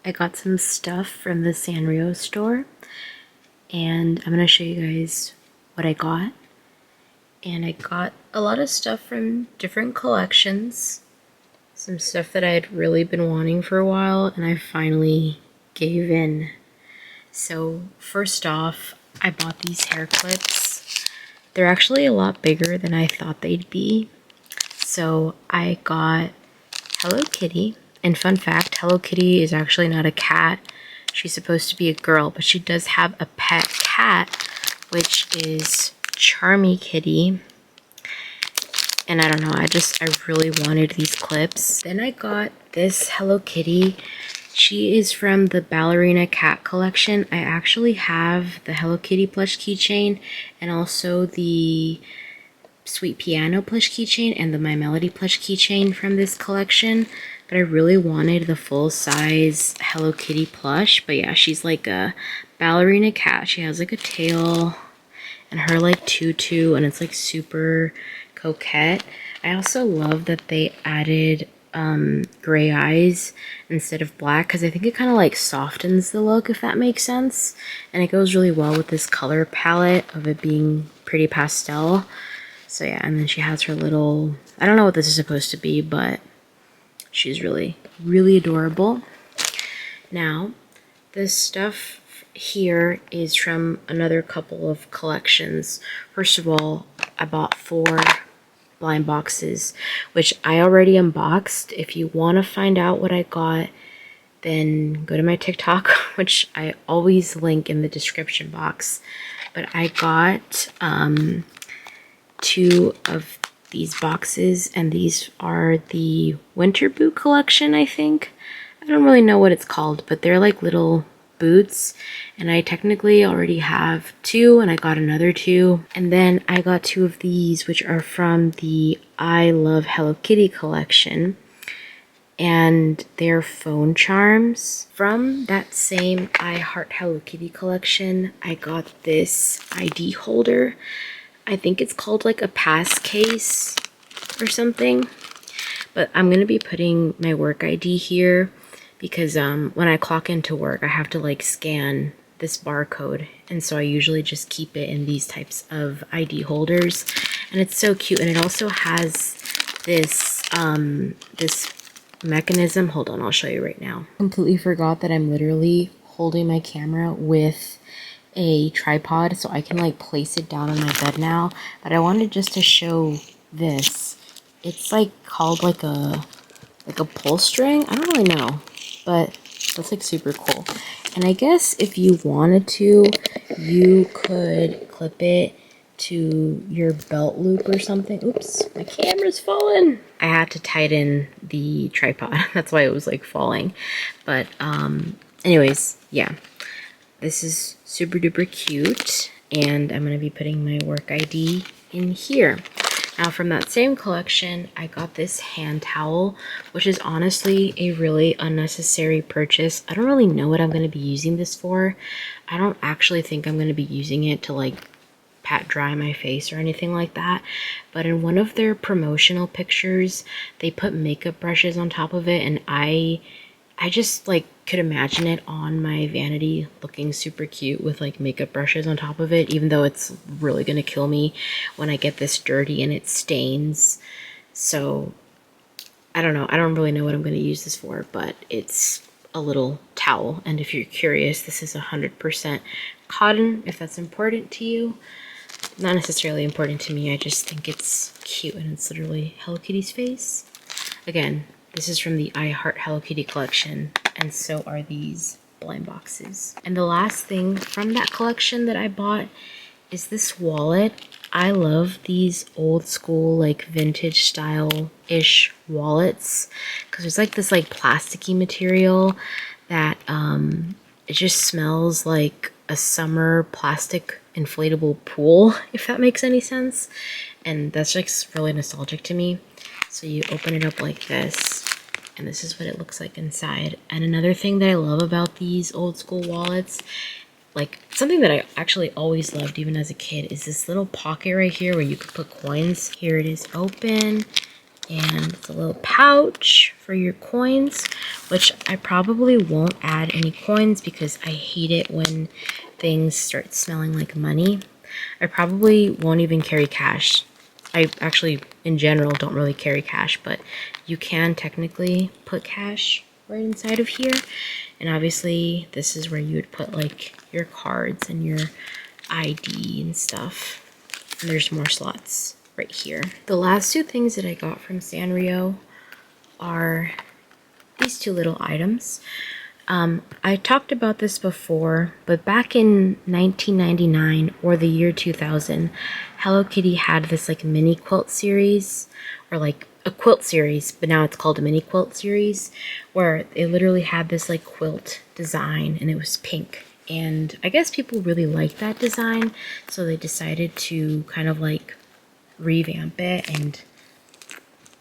I got some stuff from the Sanrio store, and I'm gonna show you guys what I got. And I got a lot of stuff from different collections. Some stuff that I had really been wanting for a while, and I finally gave in. So first off, I bought these hair clips. They're actually a lot bigger than I thought they'd be. So I got Hello Kitty. And fun fact, Hello Kitty is actually not a cat. She's supposed to be a girl, but she does have a pet cat, which is Charmy Kitty. And I don't know, I really wanted these clips. Then I got this Hello Kitty. She is from the Ballerina Cat collection. I actually have the Hello Kitty plush keychain and also the Sweet Piano plush keychain and the My Melody plush keychain from this collection, but I really wanted the full-size Hello Kitty plush. But yeah, she's like a ballerina cat. She has like a tail and her like tutu, and it's like super coquette. I also love that they added gray eyes instead of black, because I think it kind of like softens the look, if that makes sense, and it goes really well with this color palette of it being pretty pastel. So yeah, and then she has her little, I don't know what this is supposed to be, but she's really, really adorable. Now, this stuff here is from another couple of collections. First of all, I bought 4 blind boxes, which I already unboxed. If you want to find out what I got, then go to my TikTok, which I always link in the description box. But I got 2 of these boxes, and these are the winter boot collection, I think. I don't really know what it's called, but they're like little boots, and I technically already have 2, and I got another 2. And then I got 2 of these, which are from the I Love Hello Kitty collection, and they're phone charms. From that same I Heart Hello Kitty collection, I got this ID holder. I think it's called like a pass case or something, but I'm gonna be putting my work ID here because when I clock into work I have to like scan this barcode, and so I usually just keep it in these types of ID holders, and it's so cute. And it also has this this mechanism. Hold on, I'll show you right now. Completely forgot that I'm literally holding my camera with a tripod, so I can like place it down on my bed now, but I wanted just to show this. It's like called like a pull string. I don't really know, but that's like super cool. And I guess if you wanted to, you could clip it to your belt loop or something. Oops, my camera's falling. I had to tighten the tripod. That's why it was like falling. But anyways, yeah. This is super duper cute, and I'm going to be putting my work ID in here. Now, from that same collection, I got this hand towel, which is honestly a really unnecessary purchase. I don't really know what I'm going to be using this for. I don't actually think I'm going to be using it to like pat dry my face or anything like that, but in one of their promotional pictures, they put makeup brushes on top of it, and I just like could imagine it on my vanity looking super cute with like makeup brushes on top of it, even though it's really gonna kill me when I get this dirty and it stains. So I don't know. I don't really know what I'm gonna use this for, but it's a little towel. And if you're curious, this is 100% cotton, if that's important to you. Not necessarily important to me. I just think it's cute, and it's literally Hello Kitty's face. Again, this is from the I Heart Hello Kitty collection, and so are these blind boxes. And the last thing from that collection that I bought is this wallet. I love these old school, like vintage style-ish wallets, because there's like this like plasticky material that it just smells like a summer plastic inflatable pool, if that makes any sense. And that's just really nostalgic to me. So you open it up like this, and this is what it looks like inside. And another thing that I love about these old school wallets, like something that I actually always loved even as a kid, is this little pocket right here where you could put coins. Here it is open, And it's a little pouch for your coins, which I probably won't add any coins because I hate it when things start smelling like money. I probably won't even carry cash. I actually, in general, don't really carry cash, but you can technically put cash right inside of here. And obviously, this is where you would put like your cards and your ID and stuff. And there's more slots right here. The last two things that I got from Sanrio are these two little items. I talked about this before, but back in 1999 or the year 2000, Hello Kitty had this like mini quilt series, or like a quilt series, but now it's called a mini quilt series, where it literally had this like quilt design and it was pink. And I guess people really liked that design, so they decided to kind of like revamp it and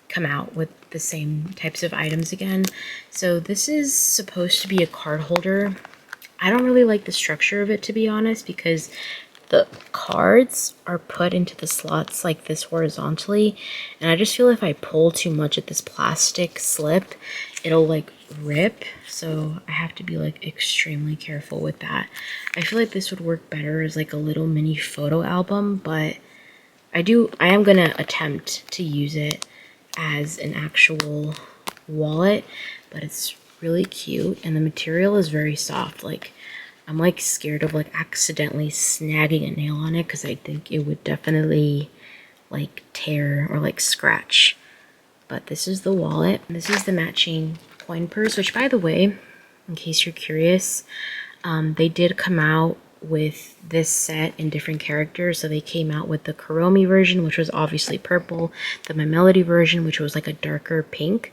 come out with the same types of items again. So this is supposed to be a card holder. I don't really like the structure of it, to be honest, because the cards are put into the slots like this horizontally, and I just feel if I pull too much at this plastic slip, it'll like rip, so I have to be like extremely careful with that. I feel like this would work better as like a little mini photo album, but I am gonna attempt to use it as an actual wallet, but it's really cute and the material is very soft. Like, I'm like scared of like accidentally snagging a nail on it because I think it would definitely like tear or like scratch. But this is the wallet. This is the matching coin purse, which, by the way, in case you're curious, they did come out with this set in different characters. So they came out with the Kuromi version, which was obviously purple, the My Melody version, which was like a darker pink,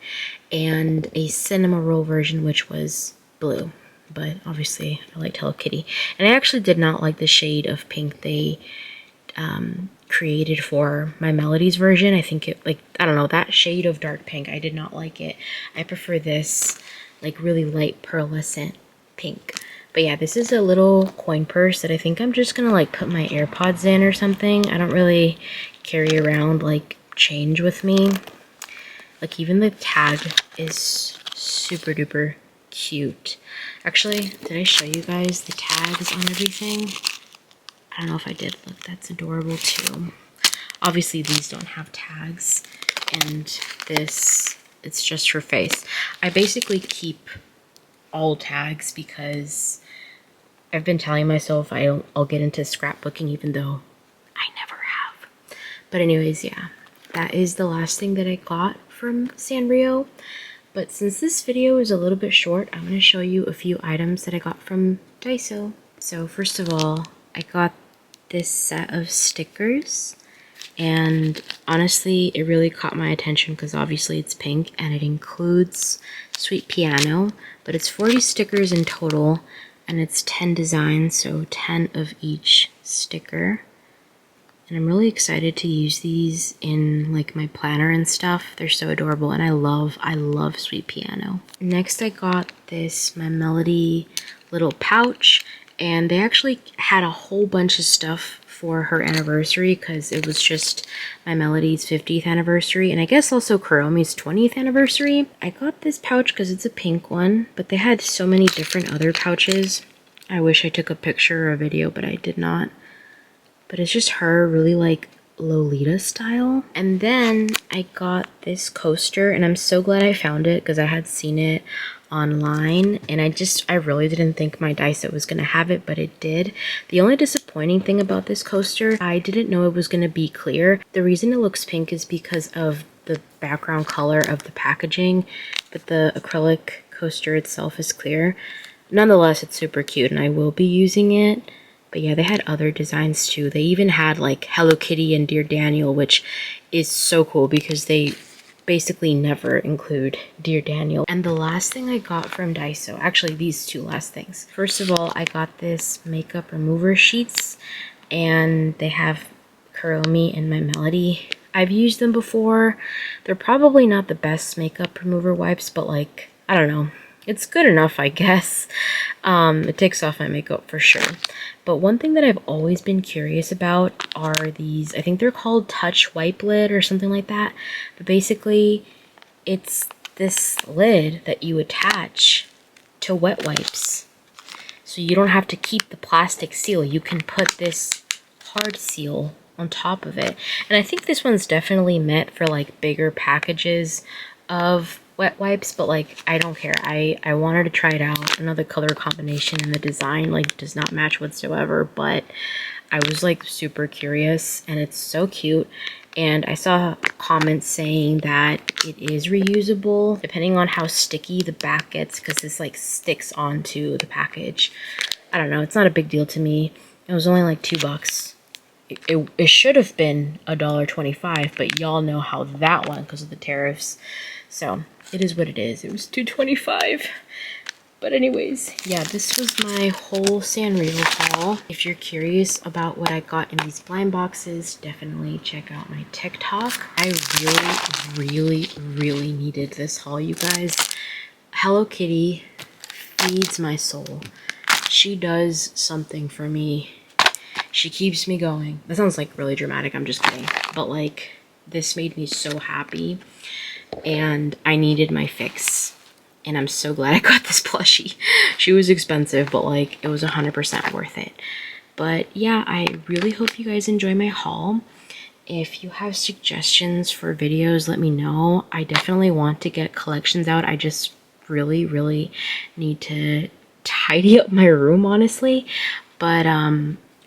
and a Cinema Roll version, which was blue. But obviously I liked Hello Kitty. And I actually did not like the shade of pink they created for My Melody's version. I think it, like, I don't know, that shade of dark pink, I did not like it. I prefer this like really light pearlescent pink. But yeah, this is a little coin purse that I think I'm just gonna like put my AirPods in or something. I don't really carry around like change with me. Like, even the tag is super duper cute. Actually, did I show you guys the tags on everything? I don't know if I did. Look, that's adorable too. Obviously, these don't have tags, and this, it's just her face. I basically keep all tags because I've been telling myself I'll get into scrapbooking, even though I never have. But anyways, yeah, that is the last thing that I got from Sanrio. But since this video is a little bit short, I'm going to show you a few items that I got from Daiso. So first of all, I got this set of stickers, and honestly it really caught my attention because obviously it's pink and it includes Sweet Piano, but it's 40 stickers in total and it's 10 designs, so 10 of each sticker. And I'm really excited to use these in like my planner and stuff. They're so adorable, and I love Sweet Piano. Next, I got this My Melody little pouch, and they actually had a whole bunch of stuff for her anniversary because it was just My Melody's 50th anniversary, and I guess also Kuromi's 20th anniversary. I got this pouch because it's a pink one, but they had so many different other pouches. I wish I took a picture or a video, but I did not. But it's just her really like Lolita style. And then I got this coaster, and I'm so glad I found it because I had seen it online, and I really didn't think my Daiso was gonna have it, but it did. The only disappointing thing about this coaster, I didn't know it was gonna be clear. The reason it looks pink is because of the background color of the packaging, but the acrylic coaster itself is clear. Nonetheless, it's super cute and I will be using it. But yeah, they had other designs too. They even had like Hello Kitty and Dear Daniel, which is so cool because they basically never include Dear Daniel. And the last thing I got from Daiso, actually these two last things. First of all, I got this makeup remover sheets, and they have Kuromi and My Melody. I've used them before. They're probably not the best makeup remover wipes, but like, I don't know. It's good enough, I guess. It takes off my makeup for sure. But one thing that I've always been curious about are these, I think they're called touch wipe lid or something like that. But basically, it's this lid that you attach to wet wipes. So you don't have to keep the plastic seal. You can put this hard seal on top of it. And I think this one's definitely meant for like bigger packages of wet wipes, but like I don't care. I wanted to try it out. Another color combination, and the design like does not match whatsoever, but I was like super curious, and it's so cute. And I saw comments saying that it is reusable depending on how sticky the back gets, because this like sticks onto the package. I don't know, it's not a big deal to me. It was only like $2. It should have been $1.25, but y'all know how that went because of the tariffs. So it is what it is. It was $2.25. But anyways, yeah, this was my whole Sanrio haul. If you're curious about what I got in these blind boxes, definitely check out my TikTok. I really needed this haul, you guys. Hello Kitty feeds my soul. She does something for me. She keeps me going. That sounds like really dramatic. I'm just kidding. But like, this made me so happy, and I needed my fix. And I'm so glad I got this plushie. She was expensive, but like it was 100% worth it. But yeah, I really hope you guys enjoy my haul. If you have suggestions for videos, let me know. I definitely want to get collections out. I just really need to tidy up my room, honestly. But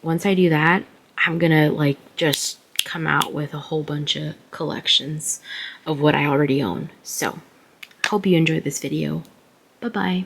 once I do that, I'm gonna like just come out with a whole bunch of collections of what I already own. So hope you enjoyed this video. Bye bye.